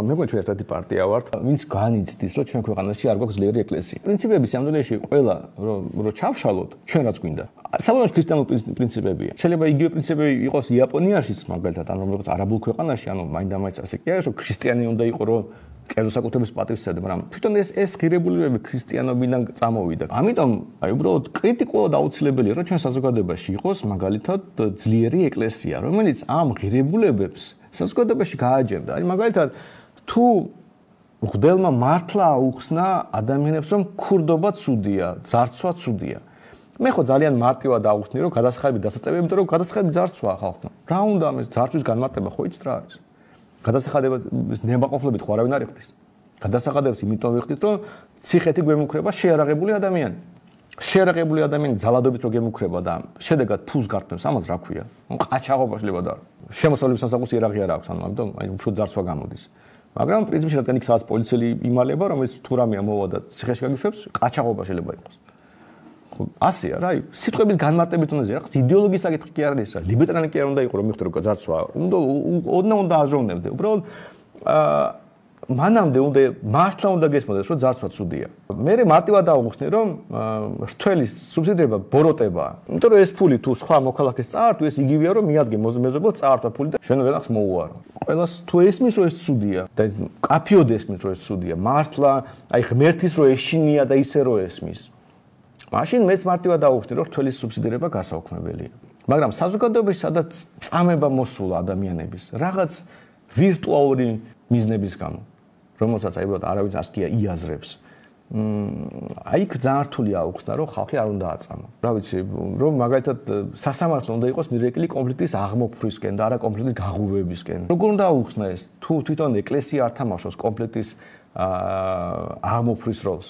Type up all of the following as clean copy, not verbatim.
მეგონა ჩვენ ერთადი პარტია ვართ, ვინც განიცდის, რომ ჩვენ ქვეყანაში არ გვაქვს ძლიერი ეკლესია. პრინციპები სამდროში ყველა რომ ჩავშალოთ, ჩვენ რაც გვინდა. საბოლოოდ ქრისტიანული პრინციპებია. შეიძლება იგივე პრინციპები იყოს იაპონიაშიც, მაგალითად, ან რომელიღაც არაბულ ქვეყანაში, ანუ მაინდა-მაინც ასე კი არის, რომ ქრისტიანი უნდა იყოს, რომ კერძო საკუთრების პატივსაცემად, მაგრამ თვითონ ეს ღირებულებები ქრისტიანობიდან წამოვიდა. ამიტომ აი უბრალოდ კრიტიკულად აუცილებელია, რომ ჩვენ საზოგადოებაში იყოს მაგალითად ძლიერი ეკლესია, რომელიც ამ ღირებულებებს საზოგადოებაში გააჯერდა. აი მაგალითად თუ მღვდელმა მართლა აუხსნა ადამიანებს, რომ ქურდობა ცუდია, ძარცვა ცუდია. მე ხო ძალიან მარტივად აუხსნი, რომ გადასახადები დასაწევია, იმიტომ რომ გადასახადები ძარცვა ხალხთან. რა უნდა ამის ძარცვის განმარტება ხო იცით რა არის? გადასახადების ნებაყოფლობით ხო არავინ არ იხდის. გადასახადებს იმიტომ ვიხდით, რომ ციხეთი გვემუქრება შეარაღებული ადამიანი. შეარაღებული ადამიანი ძალადობით რო გემუქრება და შედეგად ფულს გართმევს, ამას რა ქვია? ყაჩაღობა შეიძლება და შემოსავლების სასახუს იარაღი არ აქვს, ანუ ამიტომ აი უფრო ძარცვა გამოდის. მაგრამ პრინციპში რადგან იქ სადაც პოლიციელი იმალება, რომელიც თუ რამეა მოვა და ციხეში გაგიშვებს, ყაჩაღობა შეიძლება იყოს. ხო, ასეა რა, სიტყვების განმარტების დონეზე რა, იდეოლოგიის საკითხი კი არ არის რა, ლიბერალი კი არ უნდა იყოს, რომ მიხდე რომ ძარცვა, უნდა აზროვნებდე. უბრალოდ მანამდე მართლა უნდა გესმოდეს, რომ ძარცვა ცუდია. მე მარტივად ავუხსნი, რომ რთველის სუბსიდირება ბოროტებაა. იმიტომ რომ ეს ფული თუ სხვა მოქალაქეს წაართო, ეს იგივეა, რომ მიადგე მეზობელს წაართვა ფული და შენ ვენახს მოუარო. ყველას თუ ესმის, რომ ეს ცუდია და კაფიოდ ესმის, რომ ეს ცუდია, მართლა აი ღმერთის რომ ეშინია და ისე რომ ესმის. მაშინ მეც მარტივად ავუხსნი, რომ რთველის სუბსიდირება გასაუქმებელია. მაგრამ საზოგადოებაში სადაც წამება მოსულა ადამიანების რაღაც ვირტუალური მიზნების გამო, რომელსაც აი უბრალოდ არავის არც კი იაზრებს. აი იქ ძალიან რთული აუხსნა, რომ ხალხი არ უნდა აწამო. რა ვიცი, რომ მაგალითად სასამართლო უნდა იყოს მირეკლი კონფლიქტის აღმოფხვისკენ და არა კონფლიქტის გაღურვებისკენ. როგორ უნდა აუხსნა ეს? თუ თვითონ ეკლესია არ თამაშობს კონფლიქტის აღმოფხვის როლს.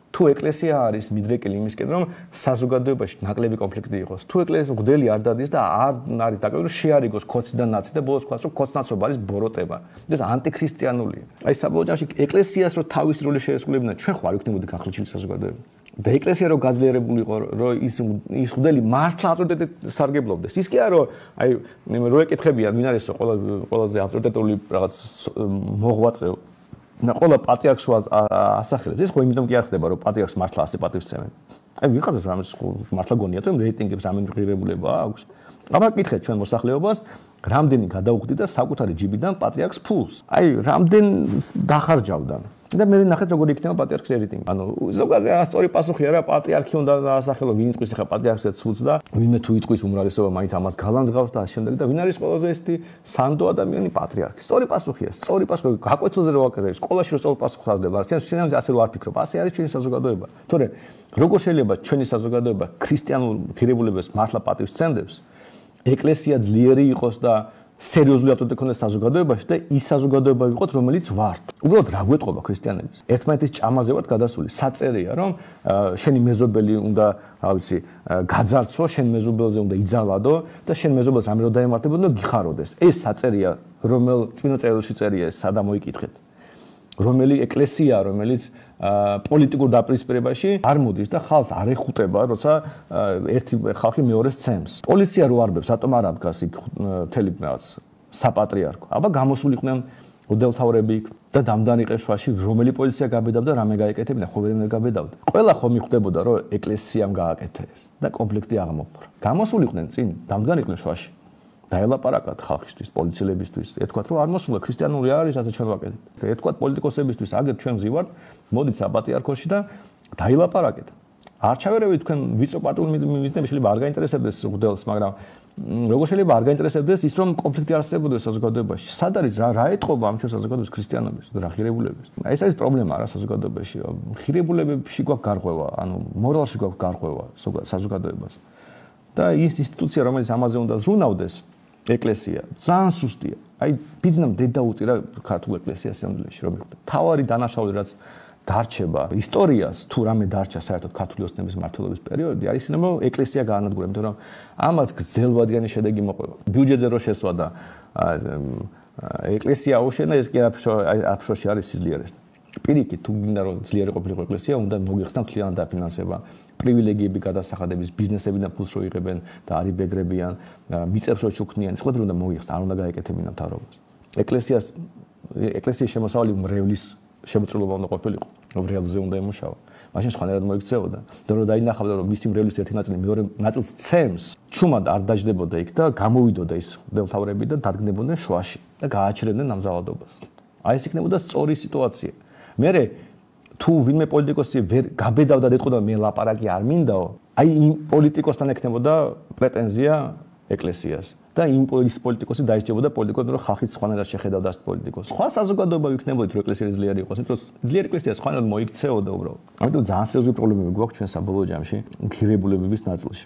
თუ ეკლესია არის მიდრეკილი იმისკენ, რომ საზოგადოებაში ნაკლები კონფლიქტი იყოს. თუ ეკლესიის მღვდელი არ დადის და არ არის დაკავებული, რომ შეარიგოს ქოცი და ნაცი და ბოლოს თქვას, რომ ქოცნაცობა არის ბოროტება. ეს ანტიქრისტიანულია. აი საბოლოო ჯამში ეკლესიას რო თავის როლი შეესრულებინა, ჩვენ ხო არ ვიქნებოდი განხილვის საზოგადოება. და ეკლესია რო გაძლიერებული იყო, რომ ის მღვდელი მართლა ავტორიტეტით სარგებლობდეს. ის კი არა, რომ აი რო ეკითხებიან, ვინ არის ყველაზე ავტორიტეტული რაღაც მოღვაწე და ყველა პატრიარქს ასახელებს. ეს ხო იმიტომ კი არ ხდება, რომ პატრიარქს მართლა ასე პატივსცემენ. აი ვიღაცას რამეს მართლა გონიათ, რომ რეიტინგებს რამე ღირებულება აქვს. აბა კითხეთ ჩვენ მოსახლეობას, რამდენი გადაუხდით და საკუთარი ჯიბიდან პატრიარქს ფულს. აი რამდენ დახარჯავდა. და მე ნახეთ როგორ იქნება პატრიარქის რეიტინგი. ანუ ზოგადად ასწორი პასუხი არა, პატრიარქი უნდა დაასახელო, ვინ იტყვის ახლა პატრიარქსაც ცუდს და ვინმე თუ იტყვის უმრავლესობა მაინც ამას გალანძღავს და ამ შემდეგ და ვინ არის ყველაზე ესეთი სანდო ადამიანი პატრიარქი. სწორი პასუხია, სწორი პასუხი გაკვეთილზე რო ვაკეთებ, სკოლაში რო სწორი პასუხი ხაზდება, შეიძლება ასე რო არ ფიქრობ, ასე არის ჩვენი საზოგადოება. თორე როგორ შეიძლება ჩვენი საზოგადოება ქრისტიანულ ღირებულებებს მართლა პატივსცემდებს, ეკლესია ძლიერი იყოს და სერიოზული ავტორიტეტი ქონდეს საზოგადოებაში და ის საზოგადოება ვიყოთ, რომელიც ვართ. უბრალოდ რა გვეტყობა ქრისტიანების? ერთმანეთის ჭამაზე ვართ გადასული. საწერია, რომ შენი მეზობელი უნდა, რა ვიცი, გაძარცვო, შენ მეზობელზე უნდა იძალადო და შენ მეზობელს რამე რო დაემართებოდო და გიხაროდეს. ეს საწერია, რომელ წმინდა წერილში წერია ეს სადა მოიკითხეთ. რომელი ეკლესია, რომელიც პოლიტიკურ დაპირისპირებაში არ მოდის და ხალხს არ ეხუტება, როცა ერთი ხალხი მეორეს ცემს. პოლიცია რო არბებს, რატომ არ ამდგას იქ მთელი რაღაც საპატრიარქო? აბა გამოსულიყვნენ მღვდელმთავრები იქ და დამდანი ყეშვაში რომელი პოლიცია გაბედავდა, რამე გაეკეთებინა, ხო ვერ გაბედავდა. ყველა ხომ მიხვდებოდა, რომ ეკლესიამ გააკეთეს და კონფლიქტი აღმოფხვრა. გამოსულიყვნენ წინ, დამდგანი იყვნენ შვაში. დაელაპარაკათ ხალხისთვის, პოლიციელებისთვის, ეთქვათ, რომ არ მოსულა ქრისტიანული არის, ასე ჩვენ ვაკეთებთ. ეთქვათ პოლიტიკოსებისთვის, აგერ ჩვენ ვზივართ, მოდით საპატრიარქოში და დაილაპარაკეთ. არჩევერები თქვენ ვიწრო პარტიული მიზნები შეიძლება არ გაინტერესებდეს მღვდელს, მაგრამ როგორ შეიძლება არ გაინტერესებდეს ის, რომ კონფლიქტი არსებობდეს საზოგადოებაში? სად არის რა ეტყობა ამ ჩვენ საზოგადოების ქრისტიანობის და რა ღირებულების? ეს არის პრობლემა რა საზოგადოებაში. ღირებულებებში გვაქვს გარღვევა, ანუ მორალში გვაქვს გარღვევა საზოგადოებას. და ის ინსტიტუცია, რომელიც ამაზე უნდა ზრუნავდეს, ეკლესია ძალიან სუსტია. აი ბიზნამ დედაუტირა ქართულ ეკლესიას სამდროში რომ მიხვდა. თავარი დანაშაული რაც დარჩება ისტორიას თუ რამე დარჩა საერთოდ ქართული ოსნების მმართველობის პერიოდი არის ისე რომ ეკლესია გაანადგურა, იმიტომ რომ ამას გრძელვადიანი შედეგი მოყვება. ბიუჯეტზე რო შესვა და ეკლესია აუშენა, ეს კი აფშოში არის სიძლიერეს. პირიქით თუ გინდა რომ ძლიერი ყოფილიყო ეკლესია, უნდა მოგიხსნა მთლიანად დაფინანსება, პრივილეგიები გადასახადების, ბიზნესებიდან ფულს რო იღებენ და არიბეგრებიან, მიწებს რო ჩუქნიან, ეს ყველაფერი უნდა მოგიხსნა, არ უნდა გაეკეთებინა მთავრობას. ეკლესიას ეკლესიის შემოსავალი მრევლის შემოწირულობა უნდა ყოფილიყო, მრევლზე უნდა ემუშავა. მაშინ სხვანაირად მოიქცეოდა. და რომ დაინახავდა რომ მისი მრევლის ერთი ნაწილი მეორე ნაწილს ცემს, ჩუმად არ დაждდებოდა იქ და გამოვიდოდა ის მდელმთავრები და დადგნებოდნენ შუაში და გააჩერებდნენ ამზავადობას. აი ეს იქნებოდა სწორი სიტუაცია. მერე თუ ვინმე პოლიტიკოსი ვერ გაბედავდა და ეთქოდა მე ლაპარაკი არ მინდაო, აი იმ პოლიტიკოსთან ექნებოდა პრეტენზია ეკლესიას. და იმ პოლიტიკოსი დაიჭებოდა პოლიტიკოსს, რომ ხალხიც სხვანაირად შეხედავდა ამ პოლიტიკოსს. სხვა საზოგადოება ვიქნებოდით, რომ ეკლესია ძლიერი იყოს, იმიტომ რომ ძლიერი ეკლესია სხვანაირად მოიქცეოდა უბრალოდ. ამიტომ ძალიან სერიოზული პრობლემები გვაქვს ჩვენ საბოლოო ჯამში ღირებულებების ნაწილში.